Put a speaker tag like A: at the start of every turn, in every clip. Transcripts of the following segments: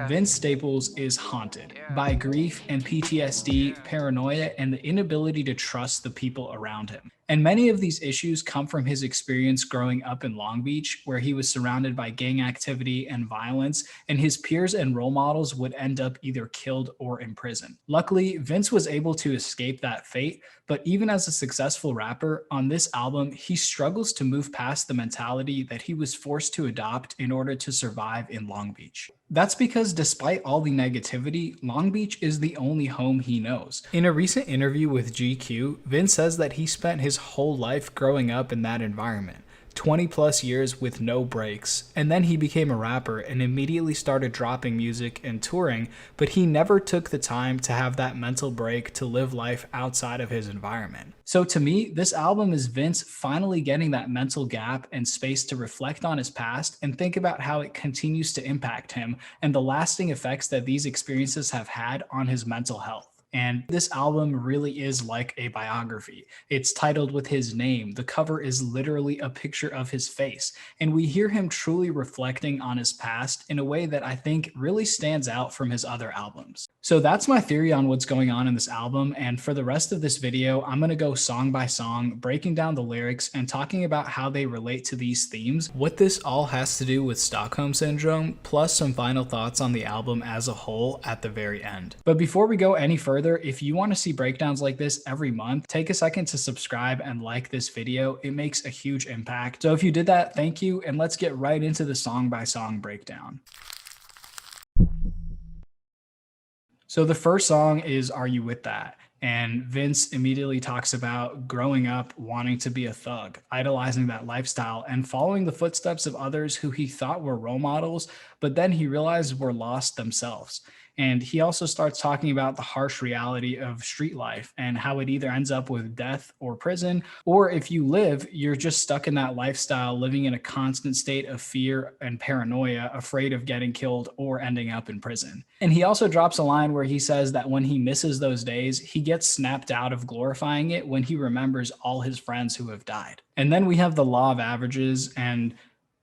A: Vince Staples is haunted by grief and PTSD, paranoia, and the inability to trust the people around him. And many of these issues come from his experience growing up in Long Beach, where he was surrounded by gang activity and violence, and his peers and role models would end up either killed or in prison. Luckily, Vince was able to escape that fate, but even as a successful rapper, on this album, he struggles to move past the mentality that he was forced to adopt in order to survive in Long Beach. That's because despite all the negativity, Long Beach is the only home he knows. In a recent interview with GQ, Vince says that he spent his whole life growing up in that environment. 20 plus years with no breaks, and then he became a rapper and immediately started dropping music and touring, but he never took the time to have that mental break to live life outside of his environment. So to me, this album is Vince finally getting that mental gap and space to reflect on his past and think about how it continues to impact him and the lasting effects that these experiences have had on his mental health. And this album really is like a biography. It's titled with his name. The cover is literally a picture of his face. And we hear him truly reflecting on his past in a way that I think really stands out from his other albums. So that's my theory on what's going on in this album. And for the rest of this video, I'm going to go song by song, breaking down the lyrics and talking about how they relate to these themes, what this all has to do with Stockholm Syndrome, plus some final thoughts on the album as a whole at the very end. But before we go any further, if you want to see breakdowns like this every month, take a second to subscribe and like this video. It makes a huge impact. So if you did that, thank you. And let's get right into the song by song breakdown. So the first song is Are You With That? And Vince immediately talks about growing up wanting to be a thug, idolizing that lifestyle, and following the footsteps of others who he thought were role models, but then he realized were lost themselves. And he also starts talking about the harsh reality of street life and how it either ends up with death or prison, or if you live, you're just stuck in that lifestyle, living in a constant state of fear and paranoia, afraid of getting killed or ending up in prison. And he also drops a line where he says that when he misses those days, he gets snapped out of glorifying it when he remembers all his friends who have died. And then we have the law of averages, and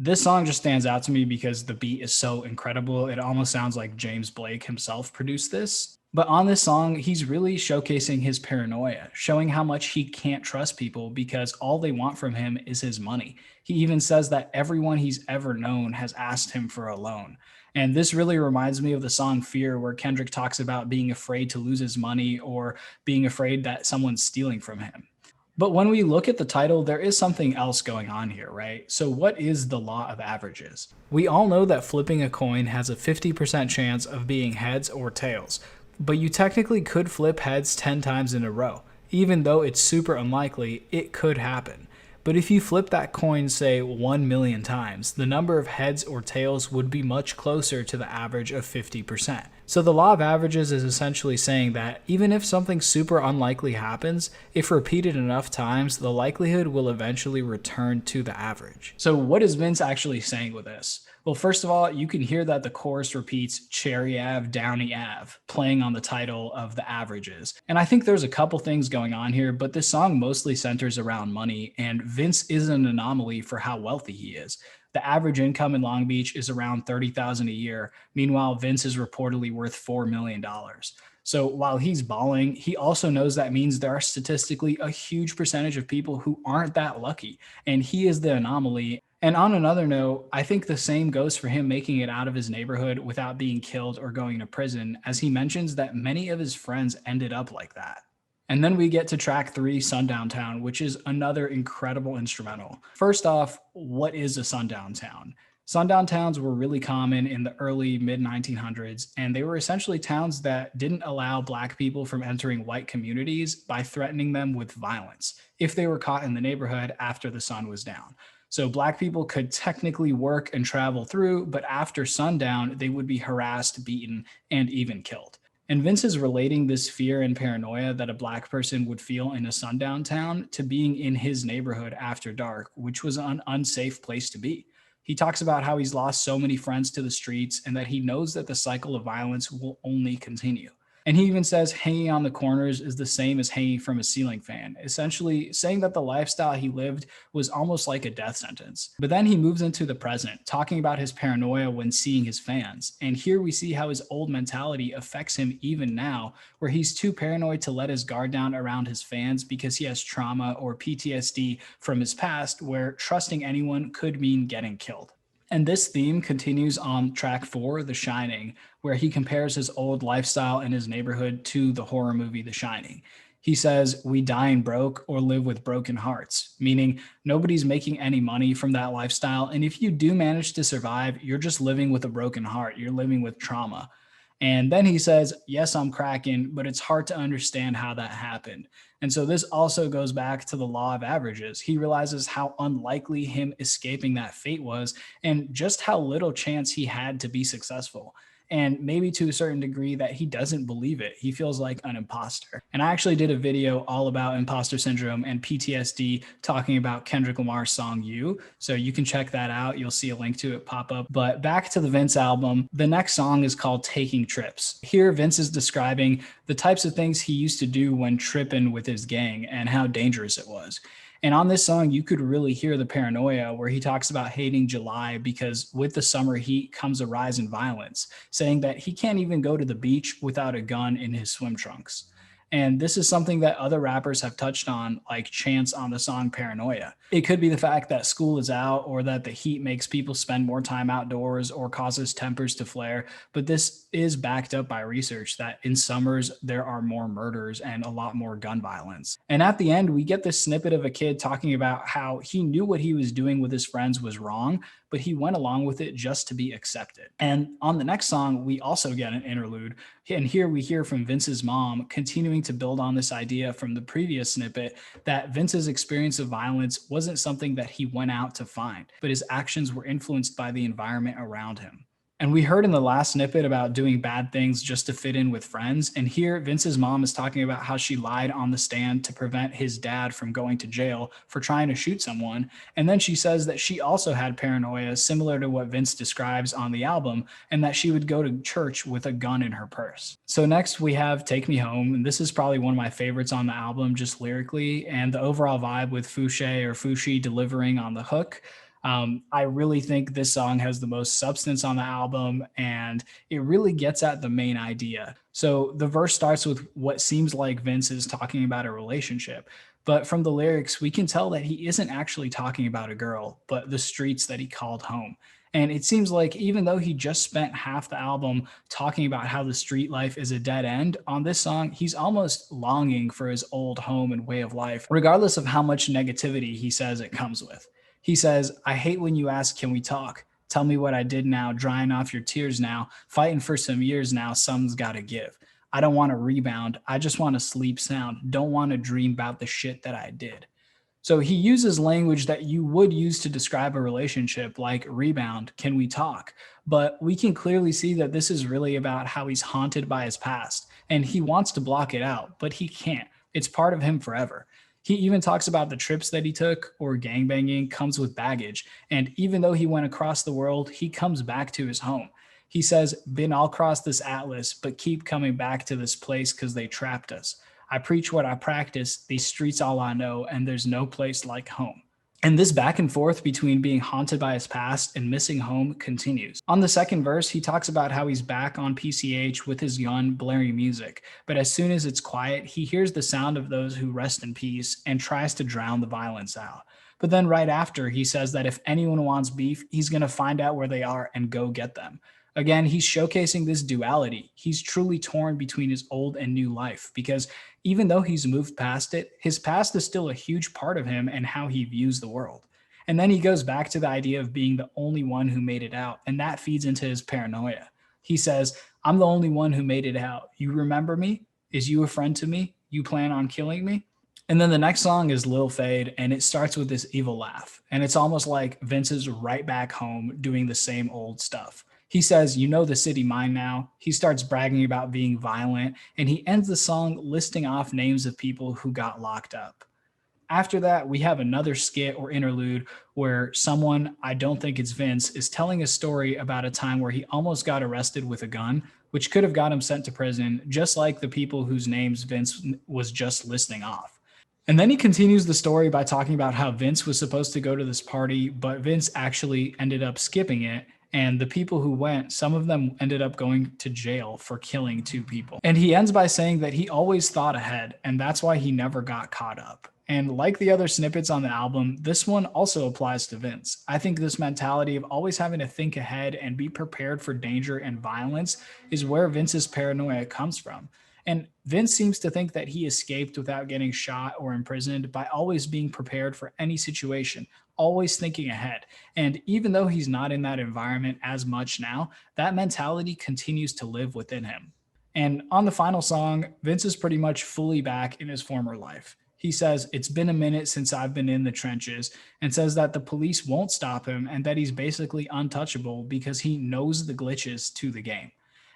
A: this song just stands out to me because the beat is so incredible. It almost sounds like James Blake himself produced this. But on this song, he's really showcasing his paranoia, showing how much he can't trust people because all they want from him is his money. He even says that everyone he's ever known has asked him for a loan. And this really reminds me of the song Fear, where Kendrick talks about being afraid to lose his money or being afraid that someone's stealing from him. But when we look at the title, there is something else going on here, right? So what is the law of averages? We all know that flipping a coin has a 50% chance of being heads or tails, but you technically could flip heads 10 times in a row. Even though it's super unlikely, it could happen. But if you flip that coin, say 1 million times, the number of heads or tails would be much closer to the average of 50%. So the law of averages is essentially saying that even if something super unlikely happens, if repeated enough times, the likelihood will eventually return to the average. So what is Vince actually saying with this? Well, first of all, you can hear that the chorus repeats Cherry Ave, Downey Ave, playing on the title of the averages. And I think there's a couple things going on here, but this song mostly centers around money, and Vince is an anomaly for how wealthy he is. The average income in Long Beach is around $30,000 a year. Meanwhile, Vince is reportedly worth $4 million. So while he's balling, he also knows that means there are statistically a huge percentage of people who aren't that lucky, and he is the anomaly. And on another note, I think the same goes for him making it out of his neighborhood without being killed or going to prison, as he mentions that many of his friends ended up like that. And then we get to track 3, Sundown Town, which is another incredible instrumental. First off, what is a sundown town? Sundown towns were really common in the early mid-1900s, and they were essentially towns that didn't allow Black people from entering white communities by threatening them with violence if they were caught in the neighborhood after the sun was down. So Black people could technically work and travel through, but after sundown, they would be harassed, beaten, and even killed. And Vince is relating this fear and paranoia that a Black person would feel in a sundown town to being in his neighborhood after dark, which was an unsafe place to be. He talks about how he's lost so many friends to the streets and that he knows that the cycle of violence will only continue. And he even says hanging on the corners is the same as hanging from a ceiling fan, essentially saying that the lifestyle he lived was almost like a death sentence. But then he moves into the present, talking about his paranoia when seeing his fans. And here we see how his old mentality affects him even now, where he's too paranoid to let his guard down around his fans because he has trauma or PTSD from his past, where trusting anyone could mean getting killed. And this theme continues on track 4, The Shining, where he compares his old lifestyle in his neighborhood to the horror movie The Shining. He says, "We dying broke or live with broken hearts," meaning nobody's making any money from that lifestyle. And if you do manage to survive, you're just living with a broken heart. You're living with trauma. And then he says, "Yes, I'm cracking, but it's hard to understand how that happened." And so this also goes back to the law of averages. He realizes how unlikely him escaping that fate was and just how little chance he had to be successful. And maybe to a certain degree that he doesn't believe it. He feels like an imposter. And I actually did a video all about imposter syndrome and PTSD talking about Kendrick Lamar's song You. So you can check that out. You'll see a link to it pop up. But back to the Vince album, the next song is called Taking Trips. Here, Vince is describing the types of things he used to do when tripping with his gang and how dangerous it was. And on this song, you could really hear the paranoia where he talks about hating July because with the summer heat comes a rise in violence, saying that he can't even go to the beach without a gun in his swim trunks. And this is something that other rappers have touched on, like Chance on the song Paranoia. It could be the fact that school is out or that the heat makes people spend more time outdoors or causes tempers to flare. But this is backed up by research that in summers, there are more murders and a lot more gun violence. And at the end, we get this snippet of a kid talking about how he knew what he was doing with his friends was wrong, but he went along with it just to be accepted. And on the next song, we also get an interlude. And here we hear from Vince's mom continuing to build on this idea from the previous snippet that Vince's experience of violence wasn't something that he went out to find, but his actions were influenced by the environment around him. And we heard in the last snippet about doing bad things just to fit in with friends. And here, Vince's mom is talking about how she lied on the stand to prevent his dad from going to jail for trying to shoot someone. And then she says that she also had paranoia similar to what Vince describes on the album, and that she would go to church with a gun in her purse. So next we have Take Me Home. And this is probably one of my favorites on the album, just lyrically, and the overall vibe with Fouché or Fushi delivering on the hook. I really think this song has the most substance on the album, and it really gets at the main idea. So the verse starts with what seems like Vince is talking about a relationship, but from the lyrics, we can tell that he isn't actually talking about a girl, but the streets that he called home. And it seems like even though he just spent half the album talking about how the street life is a dead end, on this song, he's almost longing for his old home and way of life, regardless of how much negativity he says it comes with. He says, "I hate when you ask, can we talk? Tell me what I did now, drying off your tears now, fighting for some years now, some's gotta give. I don't want to rebound. I just want to sleep sound. Don't want to dream about the shit that I did." So he uses language that you would use to describe a relationship, like rebound, can we talk? But we can clearly see that this is really about how he's haunted by his past and he wants to block it out, but he can't. It's part of him forever. He even talks about the trips that he took, or gangbanging comes with baggage. And even though he went across the world, he comes back to his home. He says, "Been all across this atlas, but keep coming back to this place because they trapped us. I preach what I practice, these streets all I know, and there's no place like home." And this back and forth between being haunted by his past and missing home continues. On the second verse, he talks about how he's back on PCH with his gun blaring music, but as soon as it's quiet, he hears the sound of those who rest in peace and tries to drown the violence out. But then right after, he says that if anyone wants beef, he's going to find out where they are and go get them. Again, he's showcasing this duality. He's truly torn between his old and new life because even though he's moved past it, his past is still a huge part of him and how he views the world. And then he goes back to the idea of being the only one who made it out, and that feeds into his paranoia. He says, "I'm the only one who made it out. You remember me? Is you a friend to me? You plan on killing me?" And then the next song is Lil Fade, and it starts with this evil laugh. And it's almost like Vince is right back home doing the same old stuff. He says, "You know the city mine now." He starts bragging about being violent, and he ends the song listing off names of people who got locked up. After that, we have another skit or interlude where someone, I don't think it's Vince, is telling a story about a time where he almost got arrested with a gun, which could have got him sent to prison, just like the people whose names Vince was just listing off. And then he continues the story by talking about how Vince was supposed to go to this party, but Vince actually ended up skipping it. And the people who went, some of them ended up going to jail for killing two people. And he ends by saying that he always thought ahead, and that's why he never got caught up. And like the other snippets on the album, this one also applies to Vince. I think this mentality of always having to think ahead and be prepared for danger and violence is where Vince's paranoia comes from. And Vince seems to think that he escaped without getting shot or imprisoned by always being prepared for any situation, always thinking ahead. And even though he's not in that environment as much now, that mentality continues to live within him. And on the final song, Vince is pretty much fully back in his former life. He says, "It's been a minute since I've been in the trenches," and says that the police won't stop him and that he's basically untouchable because he knows the glitches to the game.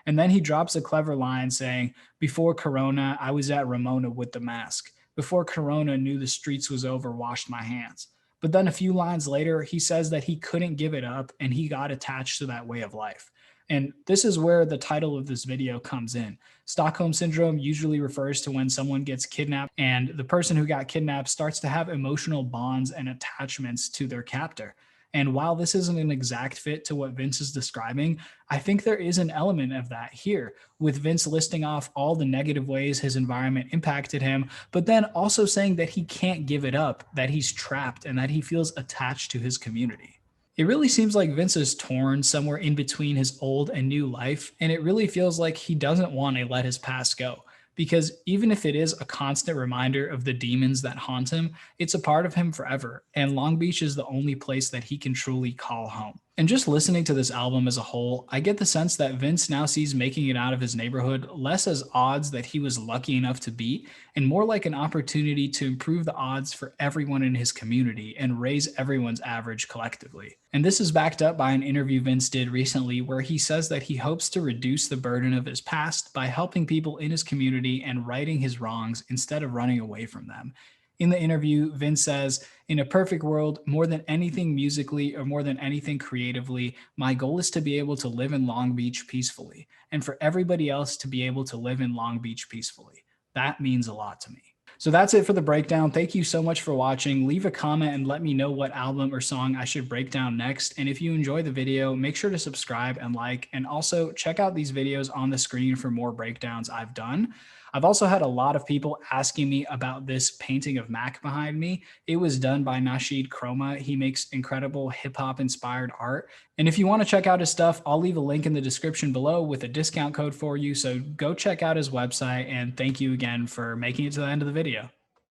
A: And then he drops a clever line saying, "Before Corona, I was at Ramona with the mask. Before Corona knew the streets was over, washed my hands." But then a few lines later, he says that he couldn't give it up and he got attached to that way of life. And this is where the title of this video comes in. Stockholm Syndrome usually refers to when someone gets kidnapped and the person who got kidnapped starts to have emotional bonds and attachments to their captor. And while this isn't an exact fit to what Vince is describing, I think there is an element of that here, with Vince listing off all the negative ways his environment impacted him, but then also saying that he can't give it up, that he's trapped, and that he feels attached to his community. It really seems like Vince is torn somewhere in between his old and new life, and it really feels like he doesn't want to let his past go. Because even if it is a constant reminder of the demons that haunt him, it's a part of him forever. And Long Beach is the only place that he can truly call home. And just listening to this album as a whole, I get the sense that Vince now sees making it out of his neighborhood less as odds that he was lucky enough to beat, and more like an opportunity to improve the odds for everyone in his community and raise everyone's average collectively. And this is backed up by an interview Vince did recently where he says that he hopes to reduce the burden of his past by helping people in his community and righting his wrongs instead of running away from them. In the interview, Vince says, "In a perfect world, more than anything musically or more than anything creatively, my goal is to be able to live in Long Beach peacefully, and for everybody else to be able to live in Long Beach peacefully. That means a lot to me." So that's it for the breakdown. Thank you so much for watching. Leave a comment and let me know what album or song I should break down next. And if you enjoy the video, make sure to subscribe and like, and also check out these videos on the screen for more breakdowns I've done. I've also had a lot of people asking me about this painting of Mac behind me. It was done by Nasheed Chroma. He makes incredible hip hop inspired art. And if you want to check out his stuff, I'll leave a link in the description below with a discount code for you. So go check out his website, and thank you again for making it to the end of the video.